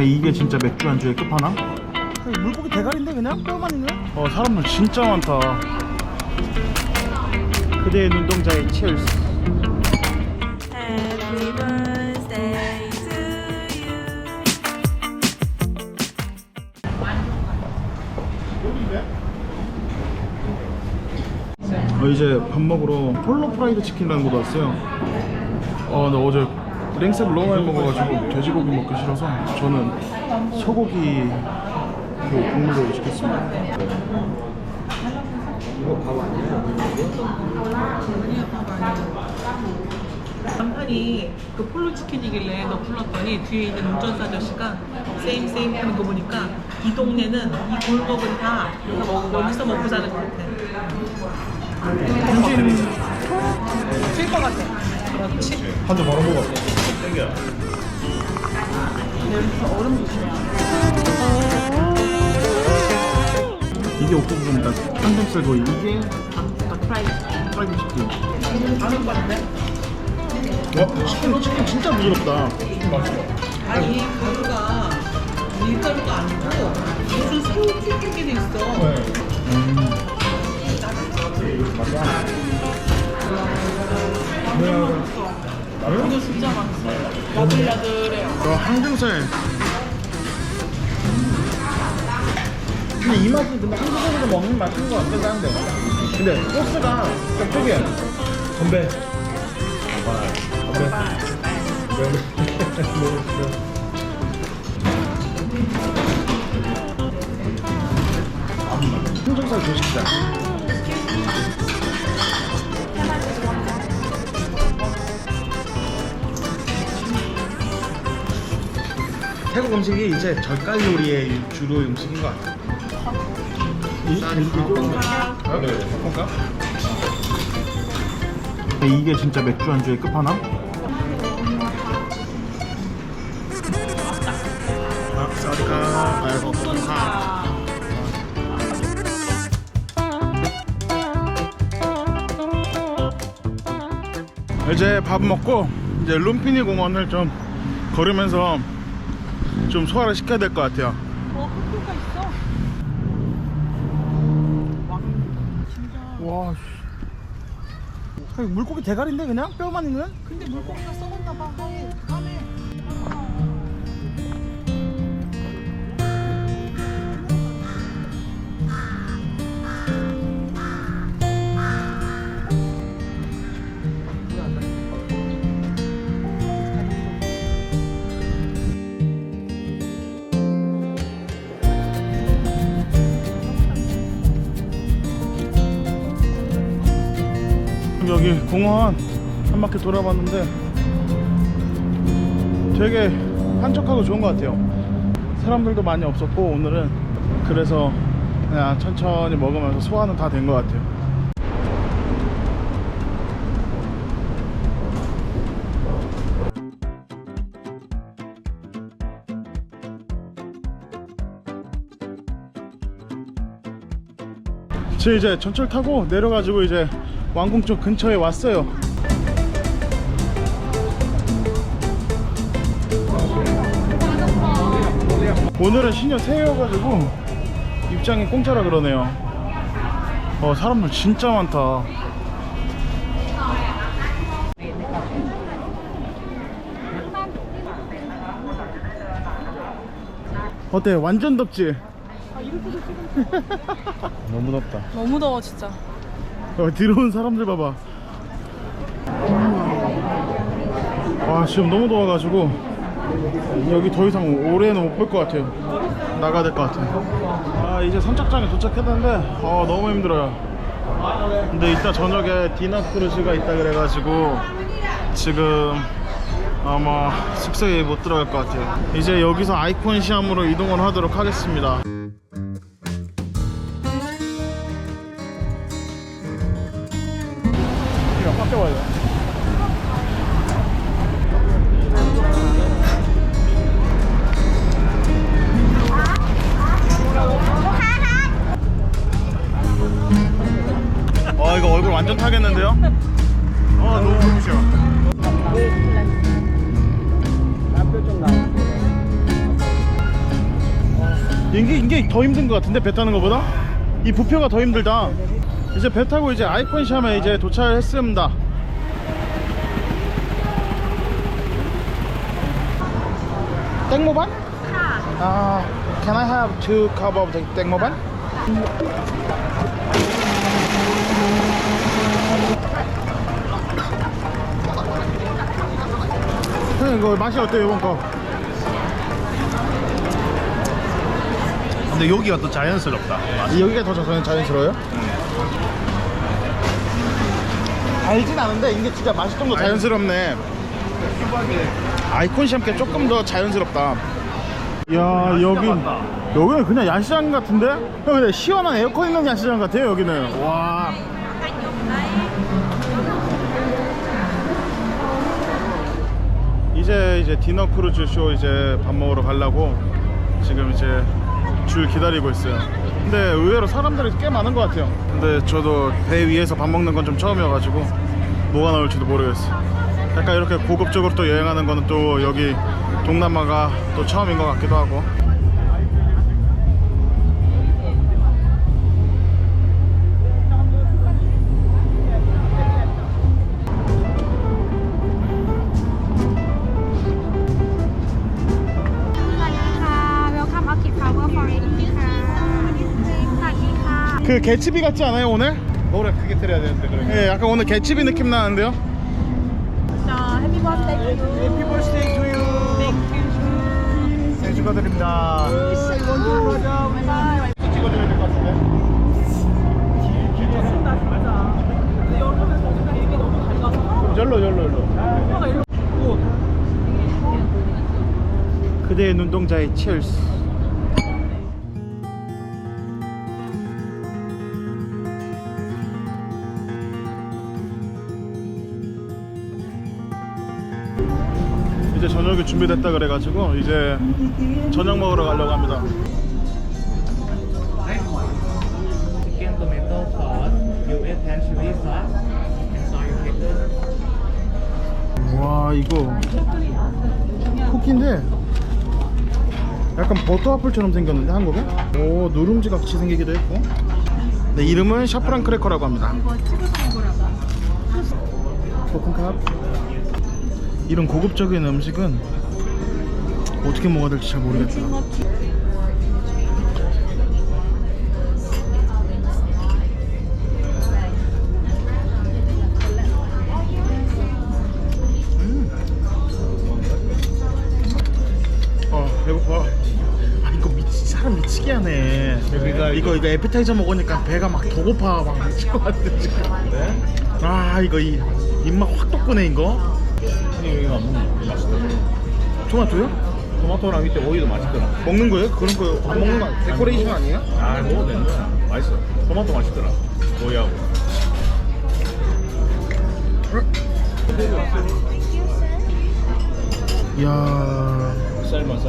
이게 진짜 맥주 안주의 끝판왕? 물고기 대가리인데 그냥 뼈만 있는? 사람들 진짜 많다. 그대의 눈동자에 치얼스. Happy birthday to you. 이제 밥 먹으러 폴로 프라이드 치킨이라는 곳 왔어요. 근데 어제 랭셉을 너무 많이 먹어가지고 돼지고기 먹기 싫어서 저는 소고기 그 국물로 시켰습니다. 남편이 그 폴로 치킨이길래 너 불렀더니 뒤에 있는 운전사 아저씨가 세임 하는 거 보니까 이 동네는 이 골목은 다 여기서 먹고 사는 것 같아. 찔것 같아. 그렇지. 한잔 바로 먹어. 땡겨. 여기서 얼음 조심해. 이게 옥수수입니다. 삼겹살 구이. 이게 프라이드 치킨. 아는 것 같네. 와, 치킨 진짜 부드럽다. 맛있어. 아니 가루가 밀가루가 아니고 무슨 새우 튀김이 있어. 이거 진짜 맛있어. 야들야들해요. 항정살. 근데 이 맛은 근데 한국에서 먹는 맛인 것 같긴 한데 근데 소스가 좀 특이해. 건배. 항정살 조식이다. 태국 음식이 이제 젓갈 요리의 주로 음식인 것 같아. 이게 진짜 맥주 안주의 끝판왕? 이제 밥 먹고 이제 룸피니 공원을 좀 걸으면서 좀 소화를 시켜야 될 것 같아요. 학교가 있어. 와, 씨. 물고기 대가리인데 그냥 뼈만 있는? 근데 물고기가 썩었나 봐. 까매. 여기 공원 한 바퀴 돌아봤는데 되게 한적하고 좋은 것 같아요. 사람들도 많이 없었고 오늘은 그래서 그냥 천천히 먹으면서 소화는 다 된 것 같아요. 저 이제 전철 타고 내려가지고 이제 왕궁 쪽 근처에 왔어요. 오늘은 신년 새해여가지고 입장이 공짜라 그러네요. 사람들 진짜 많다. 어때? 완전 덥지? 너무 덥다. 너무 더워 진짜. 들어온 사람들 봐봐. 와, 지금 너무 더워가지고 여기 더 이상 올해는 못 볼 것 같아요. 나가야 될 것 같아요. 이제 선착장에 도착했는데 너무 힘들어요. 근데 이따 저녁에 디너 크루즈가 있다 그래가지고 지금 아마 숙소에 못 들어갈 것 같아요. 이제 여기서 아이콘 시암으로 이동을 하도록 하겠습니다. 깜짝이야. 이거 얼굴 완전 타겠는데요? 너무 부셔. 이게 더 힘든 것 같은데, 배 타는 것보다? 이 부표가 더 힘들다. 이제 배 타고 이제 아이콘시암에 이제 도착했습니다. 땡모반? Can I have 2 cup of the 땡모반? 형님 이거 맛이 어때요 이번 거? 근데 여기가 또 자연스럽다. 여기가 더 자연스러워요? 알진 않은데 이게 진짜 맛이 좀 더 자연스럽네. 아이콘시암께 조금 더 자연스럽다. 야 여기는 그냥 야시장 같은데? 형 근데 시원한 에어컨 있는 야시장 같아요 여기는. 와. 이제 디너 크루즈 쇼 이제 밥 먹으러 가려고 지금 이제 줄 기다리고 있어요. 근데 의외로 사람들이 꽤 많은 것 같아요. 근데 저도 배 위에서 밥 먹는 건 좀 처음이어가지고 뭐가 나올지도 모르겠어요. 약간 이렇게 고급적으로 또 여행하는 거는 또 여기 동남아가 또 처음인 것 같기도 하고. 그 개츠비 같지 않아요 오늘? 노래 크게 틀어야 되는데 그러면. 예, 약간 오늘 개츠비 느낌 나는데요? 자, 해피 버스데이 투 유. 해피 버스데이 투 유. 생일 축하드립니다. 찍어줘야 될 것 같은데. 맞아. 근데 여름에 거기가 얘기 너무 잘 가서. 절로. 그대의 눈동자의 치얼스. 이제 저녁이 준비됐다 그래가지고 이제 저녁 먹으러 가려고 합니다. Chicken tomato sauce, you eat 10 chili sauce, and soy pickle. 와 이거 쿠키인데 약간 버터 와플처럼 생겼는데 한국에? 오 누룽지 같이 생기기도 했고. 네, 이름은 샤프란 크래커라고 합니다. 볶음밥. 이런 고급적인 음식은 어떻게 먹어야 될지 잘 모르겠다. 배고파. 아 이거 사람 미치게 하네. 여기가 이거 에피타이저 먹으니까 배가 막 더 고파 막 미칠 것 같아 지금. 네? 아 이거 입맛 확 돋구네 이거. 형님 여기가 안 먹는 거 맛있다. 토마토요? 토마토랑 밑에 오이도 맛있더라. 먹는 거예요? 그런 거 안 먹는 거 데코레이션 아니에요? 아 먹어도 되는 거야. 맛있어. 토마토 맛있더라. 오이하고. 이야 쌀만.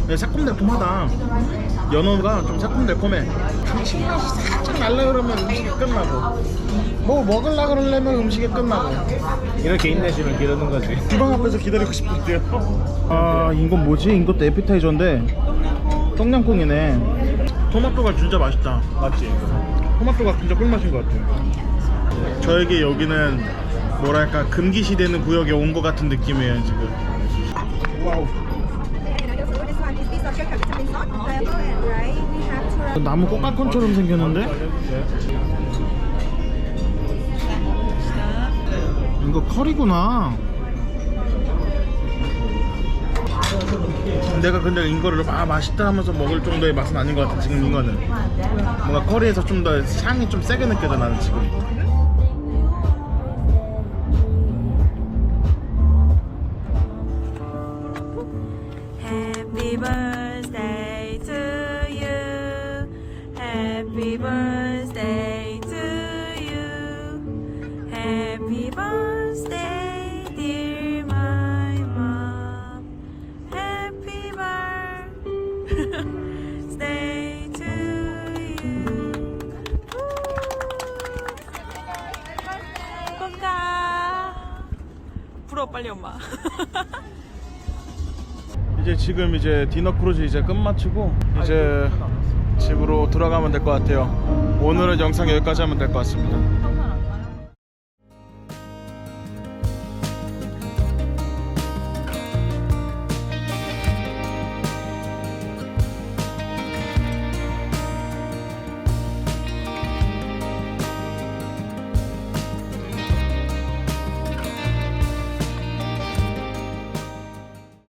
네, 새콤달콤하다. 연어가 좀 새콤달콤해. 감칠맛이 살짝 날라 그러면 음식이 끝나고 뭐 먹으려 그러려면 음식이 끝나고. 이렇게 인내심을 기르는 거지. 주방 앞에서 기다리고 싶은데요. 아 이건 뭐지? 이것도 에피타이저인데 똥냥꿍이네. 토마토가 진짜 맛있다. 맞지? 토마토가 진짜 꿀맛인 것 같아요. 저에게 여기는 뭐랄까 금기시되는 구역에 온 것 같은 느낌이에요 지금. 와우. 나무 꽃갈콘처럼 생겼는데? 이거 커리구나. 내가 근데 이거를 맛있다 하면서 먹을 정도의 맛은 아닌 것 같아 지금 이거는. 뭔가 커리에서 좀 더 향이 좀 세게 느껴져 나는 지금. Happy birthday to you. Happy birthday to you. Happy birthday, dear my mom. Happy birthday to you. 축하. 불어 빨리 엄마. 이제 이제 지금 이제 디너 크루즈 이제 끝마치고 이제 집으로 들어가면 될 것 같아요. 오늘은 영상 여기까지 하면 될 것 같습니다.